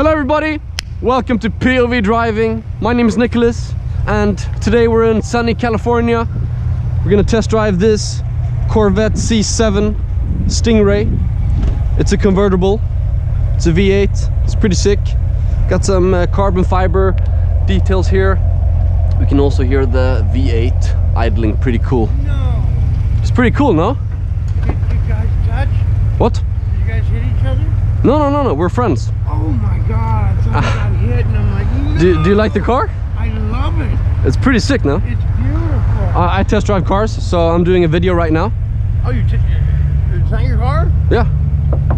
Hello everybody, welcome to POV driving. My name is Nicholas and today we're in sunny California. We're gonna test drive this Corvette C7 Stingray. It's a convertible, it's a V8, it's pretty sick. Got some carbon fiber details here. We can also hear the V8 idling, pretty cool. No. It's pretty cool, no? Did you guys touch? What? Did you guys hit each other? No, we're friends. Oh my god, someone got hit and I'm like, no. Do you like the car? I love it. It's pretty sick, no? It's beautiful. I test drive cars, so I'm doing a video right now. Oh, it's not your car? Yeah,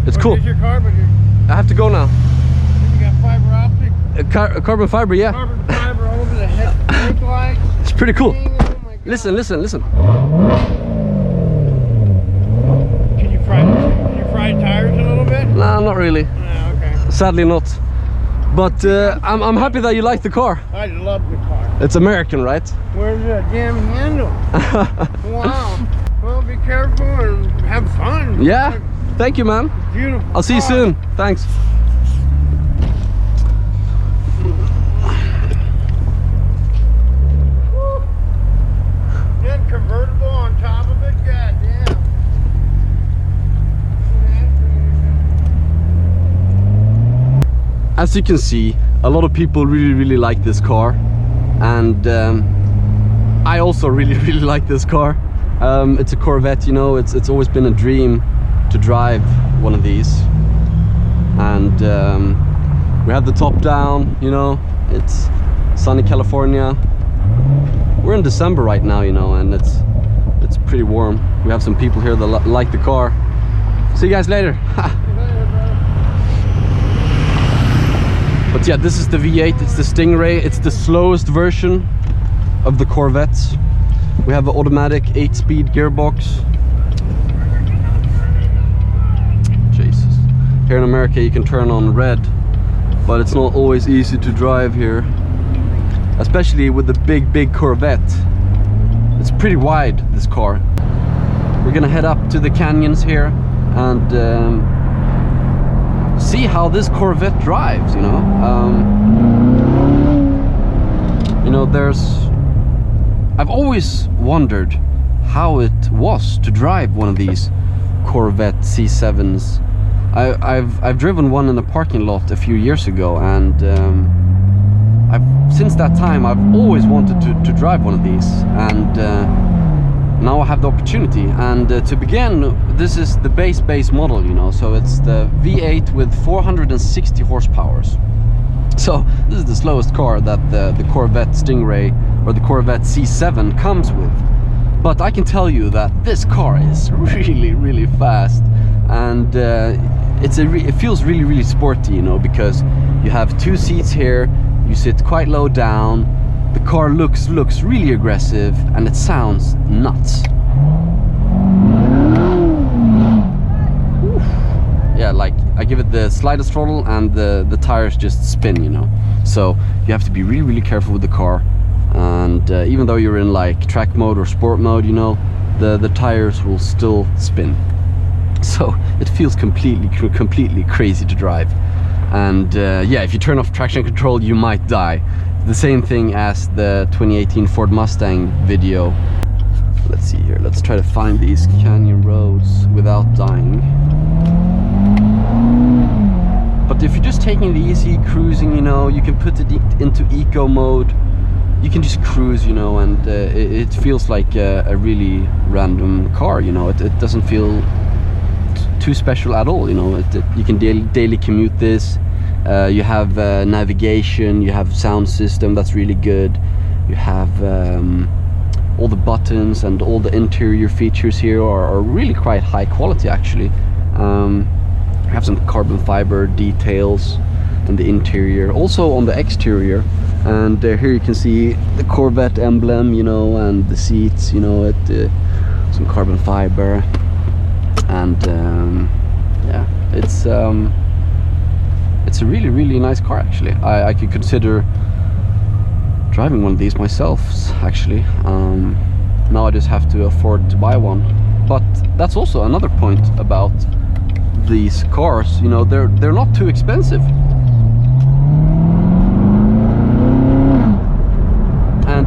it's cool. It's your car, but I have to go now. you got fiber optic. Carbon fiber, yeah. Carbon fiber over the head lights. It's pretty cool. Oh my god. Listen. Can you fry tires a little bit? Nah, not really. Yeah, okay. Sadly not. But I'm happy that you like the car. I love the car. It's American, right? Where's the damn handle? Wow. Well, be careful and have fun. Yeah. Thank you, man. Beautiful. I'll see you soon. Thanks. Then convertible on top of it. God damn. As you can see, a lot of people really like this car, and I also really like this car. It's a Corvette, you know. It's always been a dream to drive one of these, and we have the top down, you know. It's sunny California. We're in December right now, you know, and it's pretty warm. We have some people here that like the car. See you guys later. But yeah, this is the V8, it's the Stingray, it's the slowest version of the Corvettes. We have an automatic 8-speed gearbox. Jesus. Here in America you can turn on red, but it's not always easy to drive here. Especially with the big Corvette. It's pretty wide, this car. We're gonna head up to the canyons here and see how this Corvette drives, you know. I've always wondered how it was to drive one of these Corvette C7s. I've driven one in the parking lot a few years ago, and since that time I've always wanted to drive one of these, and now I have the opportunity. And to begin, this is the base model, you know, so it's the V8 with 460 horsepower. So this is the slowest car that the Corvette Stingray or the Corvette C7 comes with. But I can tell you that this car is really fast, and it feels really sporty, you know, because you have 2 seats here, you sit quite low down. The car looks really aggressive, and it sounds nuts. Oof. Yeah, like I give it the slightest throttle and the tires just spin, you know. So you have to be really careful with the car, and even though you're in like track mode or sport mode, you know, the tires will still spin. So it feels completely crazy to drive. And yeah, if you turn off traction control you might die. The same thing as the 2018 Ford Mustang video. Let's see here, let's try to find these canyon roads without dying. But if you're just taking it easy, cruising, you know, you can put it into eco mode. You can just cruise, you know, and it feels like a really random car, you know. It doesn't feel too special at all, you know. You can daily commute this. You have navigation, you have sound system that's really good. You have all the buttons, and all the interior features here are really quite high quality, actually. You have some carbon fiber details in the interior, also on the exterior. And here you can see the Corvette emblem, you know, and the seats, you know, some carbon fiber. And yeah, it's a really nice car, actually. I could consider driving one of these myself, actually. Now I just have to afford to buy one. But that's also another point about these cars, you know, they're not too expensive.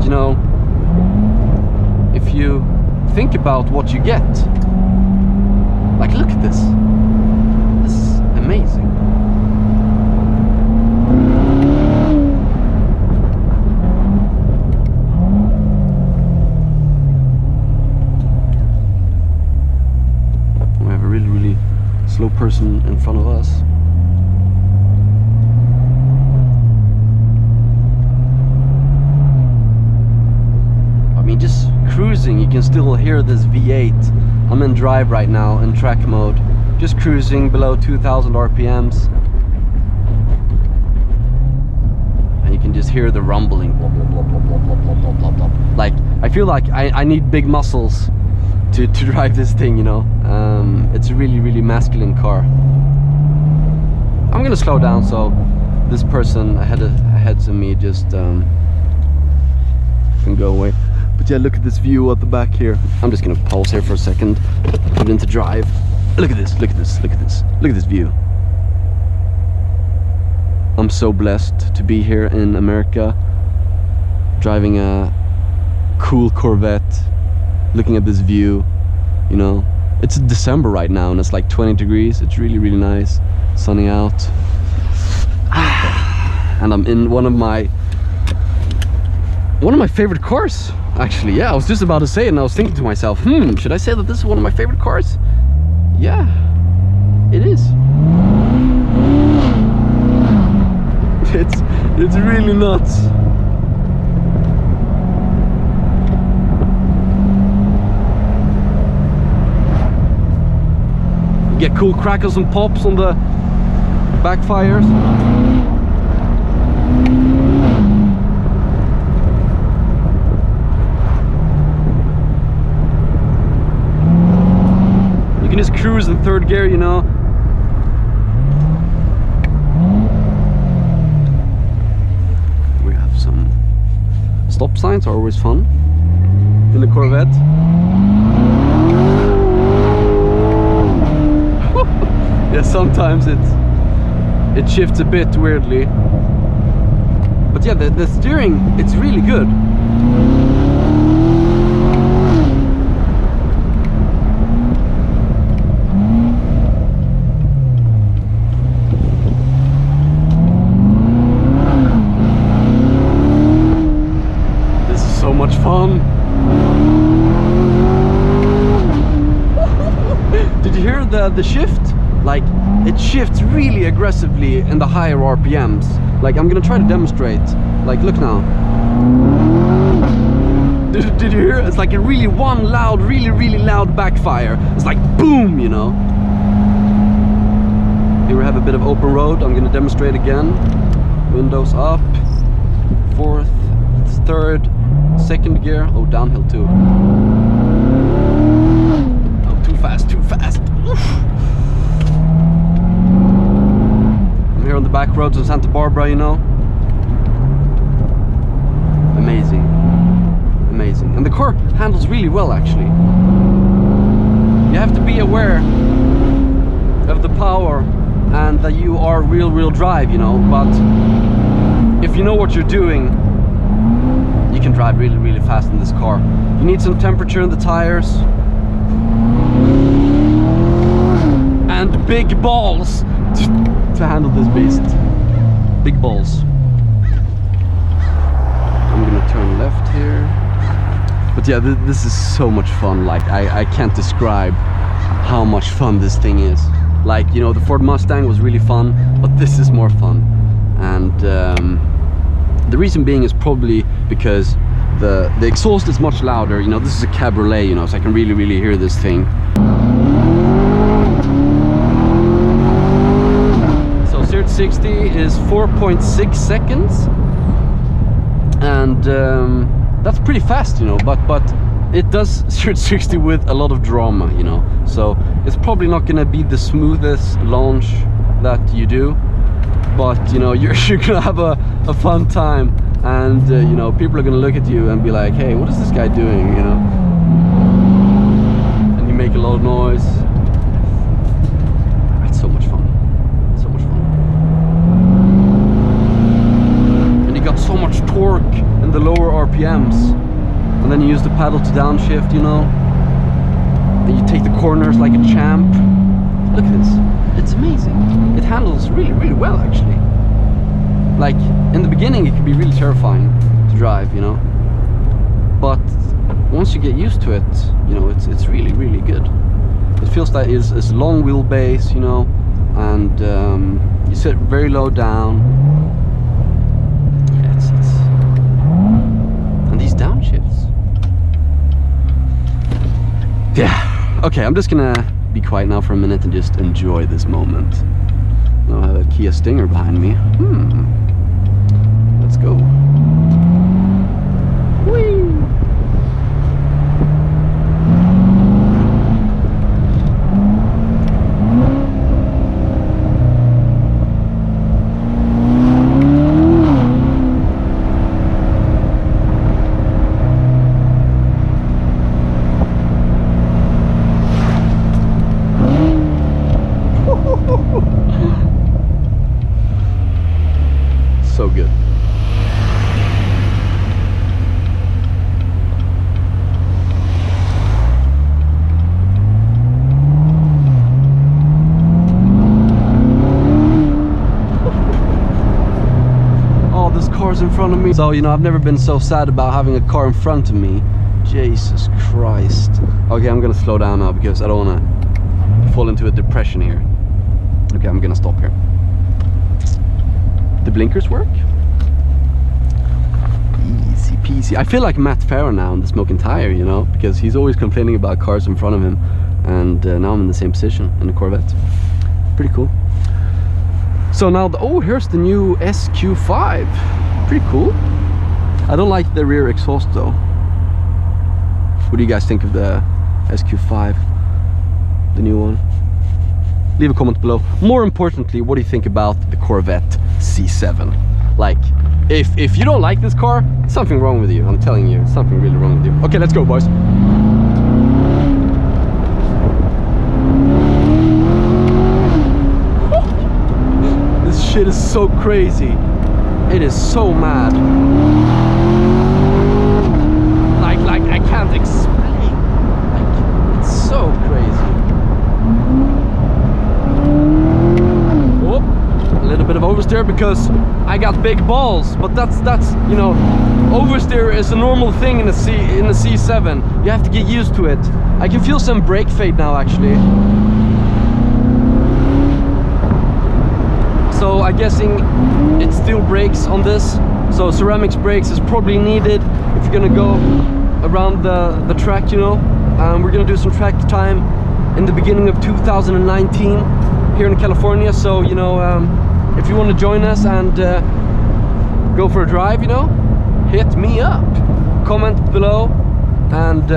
you know, if you think about what you get, like, look at this. This is amazing. We have a really slow person in front of us. I mean, just cruising, you can still hear this V8. I'm in drive right now in track mode, just cruising below 2000 RPMs, and you can just hear the rumbling. Blah, blah, blah, blah, blah, blah, blah, blah, blah. Like, I feel like I need big muscles to drive this thing, you know. It's a really masculine car. I'm gonna slow down so this person ahead of me just can go away. But yeah, look at this view at the back here. I'm just gonna pause here for a second, put it into drive. Look at this, look at this, look at this, look at this view. I'm so blessed to be here in America, driving a cool Corvette, looking at this view, you know. It's December right now and it's like 20 degrees. It's really nice, sunny out. And I'm in one of my favorite cars, actually. Yeah, I was just about to say it and I was thinking to myself, should I say that this is one of my favorite cars? Yeah, it is. It's really nuts. You get cool crackles and pops on the backfires. You can just cruise in third gear, you know. We have some stop signs, are always fun in the Corvette. Yeah, sometimes it shifts a bit weirdly, but yeah, the steering, it's really good. This is so much fun. Did you hear the shift? Like, it shifts really aggressively in the higher RPMs. Like, I'm gonna try to demonstrate. Like, look now. Did you hear? It's like a really loud, really loud backfire. It's like boom, you know. Here we have a bit of open road. I'm gonna demonstrate again. Windows up, fourth, third, second gear. Oh, downhill too. Oh, too fast, too fast. Oof. Here on the back roads of Santa Barbara, you know. Amazing, amazing. And the car handles really well, actually. You have to be aware of the power and that you are real drive, you know. But if you know what you're doing, you can drive really fast in this car. You need some temperature in the tires and big balls to handle this beast. Big balls. I'm gonna turn left here. But yeah, this is so much fun. Like, I can't describe how much fun this thing is. Like, you know, the Ford Mustang was really fun, but this is more fun. And the reason being is probably because the exhaust is much louder. You know, this is a cabriolet, you know, so I can really hear this thing. 60 is 4.6 seconds, and that's pretty fast, you know, but it does 60 with a lot of drama, you know, so it's probably not gonna be the smoothest launch that you do, but you know, you're gonna have a fun time, and you know, people are gonna look at you and be like, hey, what is this guy doing, you know, and you make a lot of noise. It's so much fun. So much torque in the lower RPM. RPMs, and then you use the pedal to downshift, you know, and you take the corners like a champ. Look at this, it's amazing. It handles really, really well actually. Like in the beginning it can be really terrifying to drive, you know, but once you get used to it, you know, it's really, really good. It feels like it's long wheelbase, you know, and you sit very low down. Yeah, it's and these downshifts. Yeah. Okay, I'm just gonna be quiet now for a minute and just enjoy this moment. Now I have a Kia Stinger behind me. Let's go. Whee! So good. Oh, this car's in front of me. So, you know, I've never been so sad about having a car in front of me. Jesus Christ. Okay, I'm gonna slow down now because I don't wanna fall into a depression here. Okay, I'm gonna stop here. The blinkers work? Easy peasy. I feel like Matt Farah now in the Smoking Tire, you know, because he's always complaining about cars in front of him, and now I'm in the same position in the Corvette. Pretty cool. So now, oh, here's the new SQ5. Pretty cool. I don't like the rear exhaust though. What do you guys think of the SQ5? The new one? Leave a comment below. More importantly, what do you think about the Corvette C7? Like, if you don't like this car, something wrong with you. I'm telling you, something really wrong with you. Okay, let's go, boys. This shit is so crazy. It is so mad. Like I can't explain. Like, it's so crazy. A little bit of oversteer because I got big balls, but that's you know, oversteer is a normal thing in the C7. You have to get used to it. I can feel some brake fade now actually. So I'm guessing it still brakes on this. So ceramics brakes is probably needed if you're gonna go around the track, you know. We're gonna do some track time in the beginning of 2019 here in California. So, you know, if you want to join us and go for a drive, you know, hit me up, comment below, and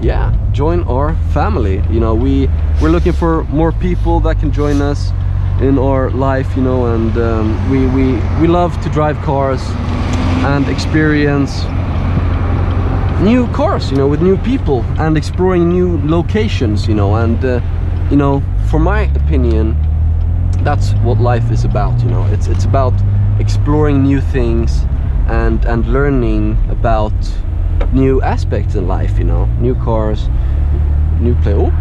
yeah, join our family. You know, we're looking for more people that can join us in our life, you know, and we love to drive cars and experience new cars, you know, with new people and exploring new locations, you know, and you know, for my opinion, that's what life is about, you know. It's about exploring new things and learning about new aspects in life, you know. New cars, new play. Oh,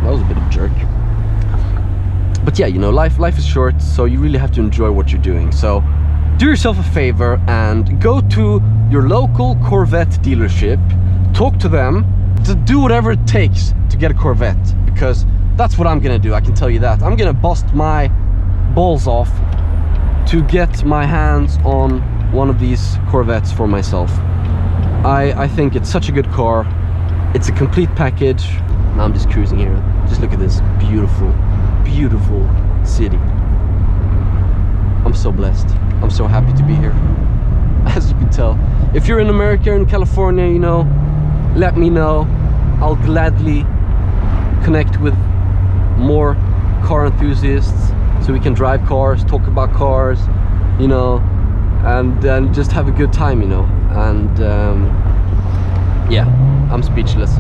that was a bit of a jerk. But yeah, you know, life is short, so you really have to enjoy what you're doing. So do yourself a favor and go to your local Corvette dealership, talk to them, to do whatever it takes to get a Corvette, because that's what I'm gonna do. I can tell you that. I'm gonna bust my balls off to get my hands on one of these Corvettes for myself. I think it's such a good car. It's a complete package. Now I'm just cruising here. Just look at this beautiful, beautiful city. I'm so blessed. I'm so happy to be here. As you can tell, if you're in America, in California, you know, let me know. I'll gladly connect with more car enthusiasts so we can drive cars, talk about cars, you know, and just have a good time, you know. And yeah, I'm speechless.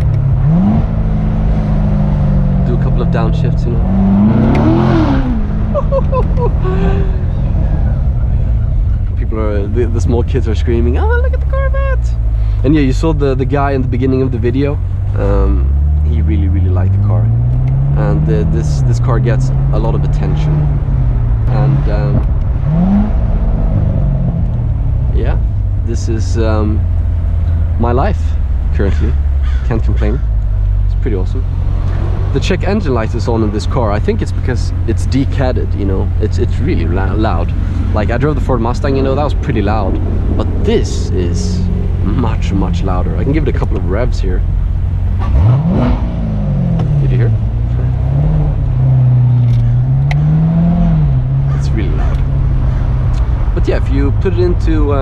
Do a couple of downshifts, you know. People are, the small kids are screaming, oh, look at the And yeah, you saw the guy in the beginning of the video. He really liked the car, and this car gets a lot of attention. And yeah, this is my life currently. Can't complain. It's pretty awesome. The check engine light is on in this car. I think it's because it's decatted, you know. It's really loud. Like, I drove the Ford Mustang, you know, that was pretty loud. But this is much louder. I can give it a couple of revs here. Did you hear? It's really loud. But yeah, if you put it into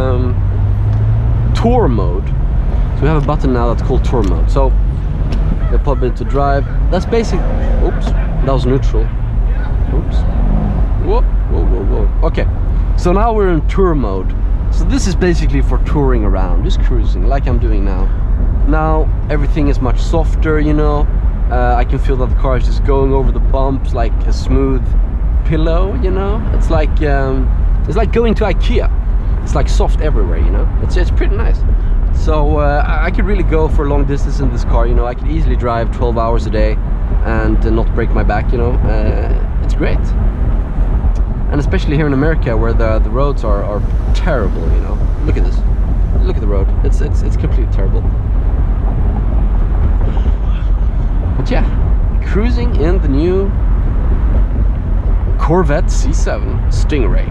tour mode, so we have a button now that's called tour mode. So you pop into drive. That's basic. Oops, that was neutral. Oops. Whoa. Okay, so now we're in tour mode. So this is basically for touring around, just cruising like I'm doing now. Now everything is much softer, you know. I can feel that the car is just going over the bumps like a smooth pillow, you know. It's like going to IKEA. It's like soft everywhere, you know. It's pretty nice. So I could really go for a long distance in this car, you know. I could easily drive 12 hours a day and not break my back, you know. It's great. And especially here in America, where the roads are terrible, you know. Look at this. Look at the road. It's completely terrible. But yeah, cruising in the new Corvette C7 Stingray.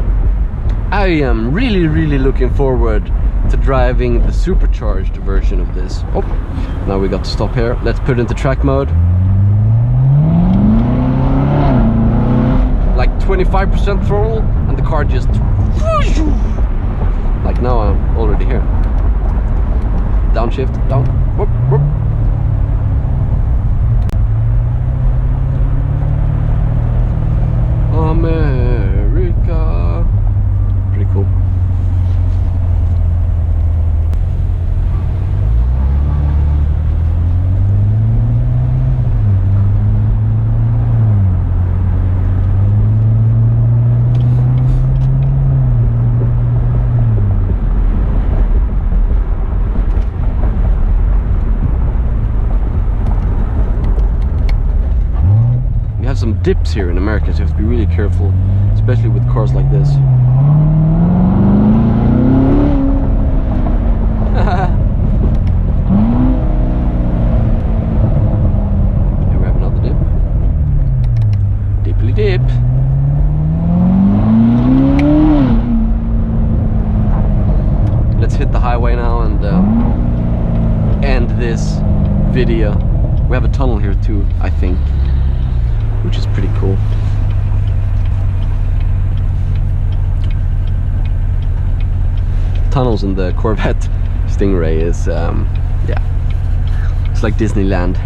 I am really looking forward to driving the supercharged version of this. Oh, now we got to stop here. Let's put it into track mode. Like 25% throttle, and the car just like now I'm already here. Downshift, down. Whoop, whoop. America. Pretty cool. Some dips here in America, so you have to be really careful, especially with cars like this. Here we have another dip. Dipply dip. Let's hit the highway now and end this video. We have a tunnel here too, I think, which is pretty cool. Tunnels in the Corvette Stingray is, yeah, it's like Disneyland.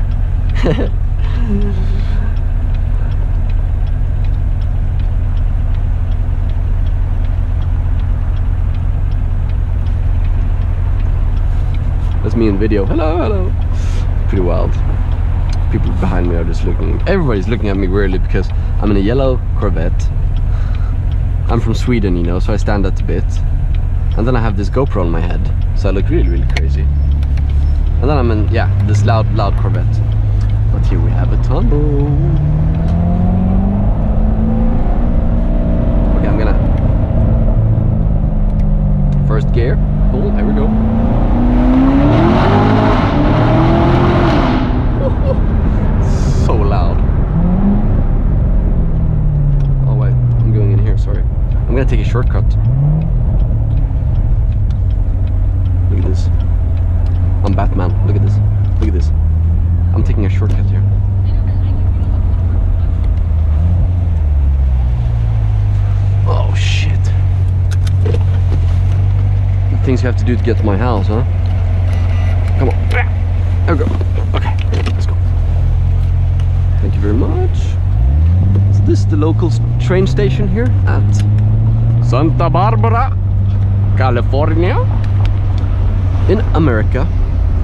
That's me in video. Hello. Pretty wild. People behind me are just looking. Everybody's looking at me weirdly because I'm in a yellow Corvette. I'm from Sweden, you know, so I stand out a bit. And then I have this GoPro on my head, so I look really crazy. And then I'm in, yeah, this loud Corvette. But here we have a tunnel. Okay, I'm gonna first gear. Cool, there we go. So loud. Oh wait, I'm going in here, sorry. I'm gonna take a shortcut. Look at this. I'm Batman, look at this. Look at this. I'm taking a shortcut here. Oh shit. The things you have to do to get to my house, huh? Come on. There we go. Okay, let's go. Thank you very much. Is this the local train station here at Santa Barbara, California? In America.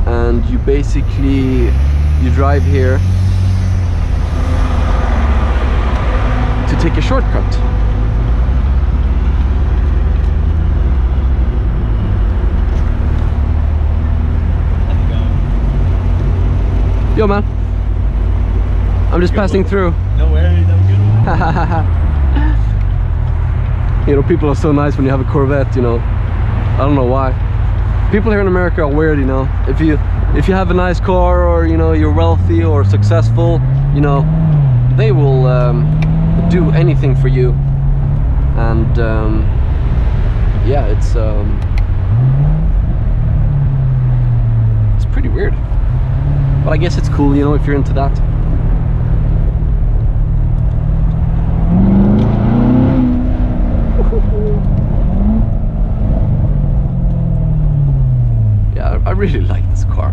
And you basically, you drive here to take a shortcut. Yo, man. I'm just passing through. No worries, I'm good. You know, people are so nice when you have a Corvette, you know. I don't know why. People here in America are weird, you know. If you have a nice car, or you know, you're wealthy or successful, you know, they will do anything for you. And yeah, it's pretty weird. But I guess it's cool, you know, if you're into that. Yeah, I really like this car.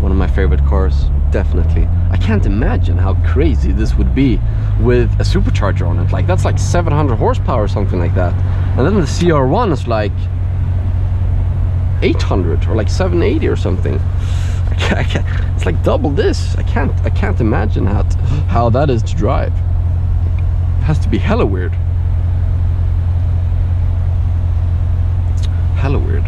One of my favorite cars, definitely. I can't imagine how crazy this would be with a supercharger on it. Like, that's like 700 horsepower or something like that. And then the CR1 is like 800 or like 780 or something. I can't, it's like double this. I can't imagine how that is to drive. It has to be hella weird. Hella weird.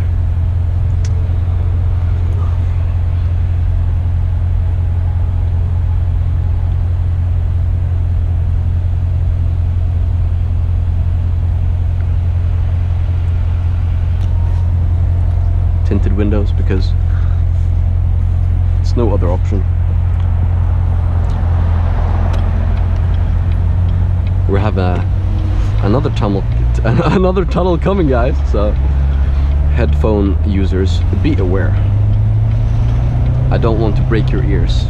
Tinted windows because it's no other option. We have another tunnel coming, guys, so headphone users, be aware. I don't want to break your ears.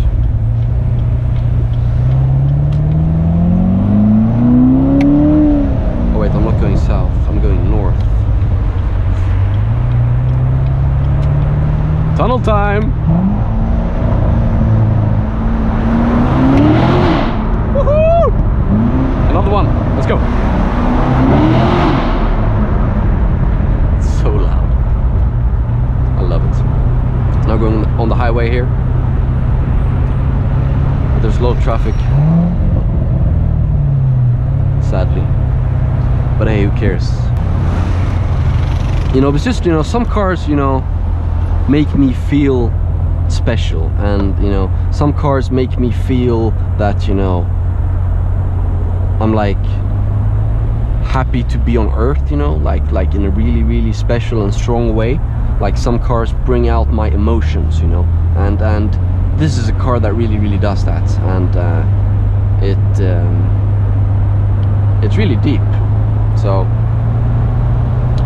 Oh wait, I'm not going south, I'm going north. Tunnel time! Woohoo! Another one, let's go! It's so loud. I love it. Now going on the highway here. There's a lot of traffic. Sadly. But hey, who cares? You know, it's just, you know, some cars, you know, make me feel special, and you know, some cars make me feel that, you know, I'm like happy to be on earth, you know, like in a really, really special and strong way. Like some cars bring out my emotions, you know, and this is a car that really, really does that, and it's really deep. So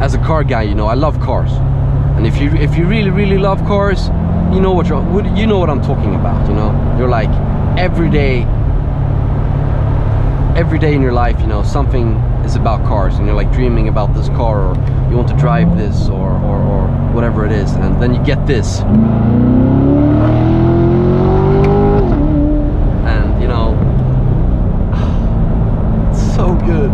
as a car guy, you know, I love cars. And if you really, really love cars, you know what I'm talking about, you know. You're like every day in your life, you know, something is about cars, and you're like dreaming about this car, or you want to drive this, or whatever it is, and then you get this, and you know, it's so good.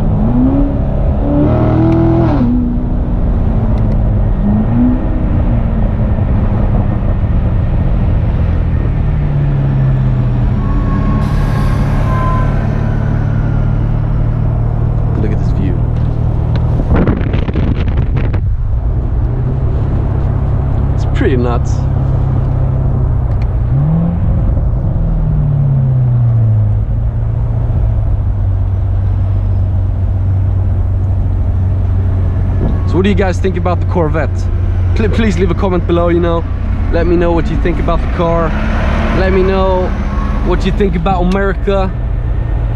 Pretty nuts. So what do you guys think about the Corvette? Please leave a comment below, you know. Let me know what you think about the car. Let me know what you think about America.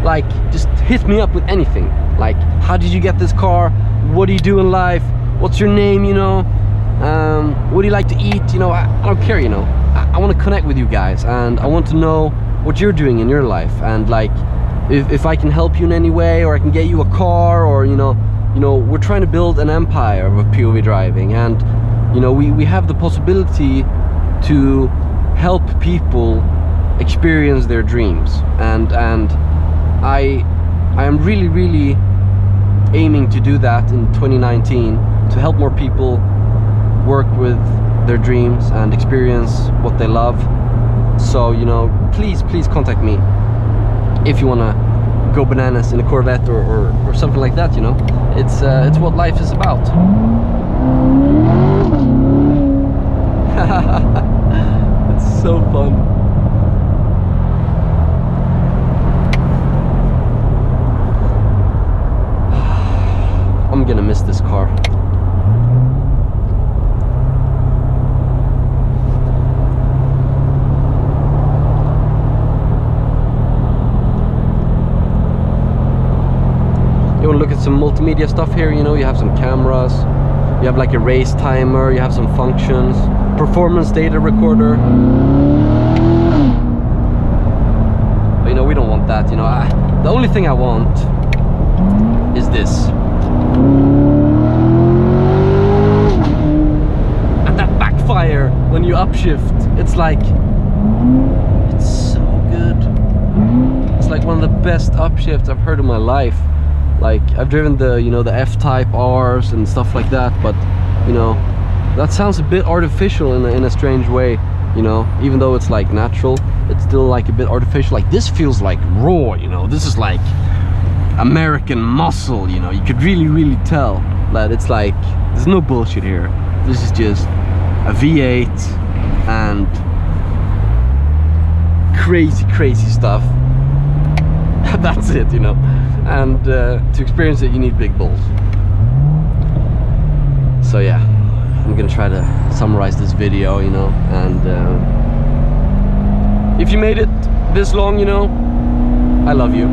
Like, just hit me up with anything. Like, how did you get this car? What do you do in life? What's your name, you know? What do you like to eat? You know, I don't care, you know. I want to connect with you guys, and I want to know what you're doing in your life, and like if I can help you in any way, or I can get you a car, or you know, we're trying to build an empire of POV driving, and you know, we have the possibility to help people experience their dreams, and I am really, really aiming to do that in 2019, to help more people work with their dreams and experience what they love. So, you know, please contact me if you want to go bananas in a Corvette or something like that, you know. It's what life is about. It's so fun. gonna miss this car. You want to look at some multimedia stuff here, you know, you have some cameras, you have like a race timer, you have some functions, performance data recorder. But you know, we don't want that, you know. The only thing I want is this. And that backfire when you upshift, it's like, it's so good. It's like one of the best upshifts I've heard in my life. Like, I've driven the, you know, the F-Type Rs and stuff like that, but, you know, that sounds a bit artificial in a strange way, you know, even though it's like natural, it's still like a bit artificial. Like, this feels like raw, you know, this is like American muscle, you know, you could really tell that it's like, there's no bullshit here. This is just a V8 and crazy stuff. That's it, you know. And to experience it, you need big balls. So yeah, I'm gonna try to summarize this video, you know, and if you made it this long, you know, I love you.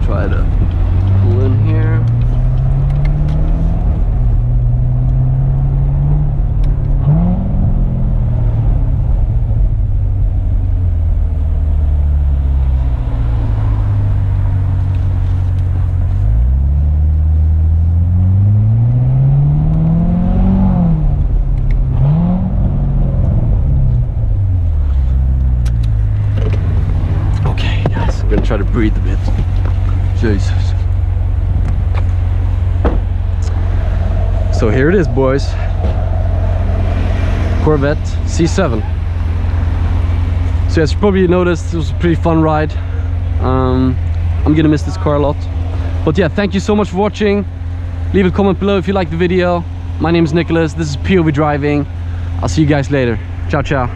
Try to pull in here. I'm gonna try to breathe a bit. Jesus. So here it is, boys. Corvette C7. So as you probably noticed, it was a pretty fun ride. I'm gonna miss this car a lot. But yeah, thank you so much for watching. Leave a comment below if you liked the video. My name is Nicholas. This is POV Driving. I'll see you guys later. Ciao, ciao.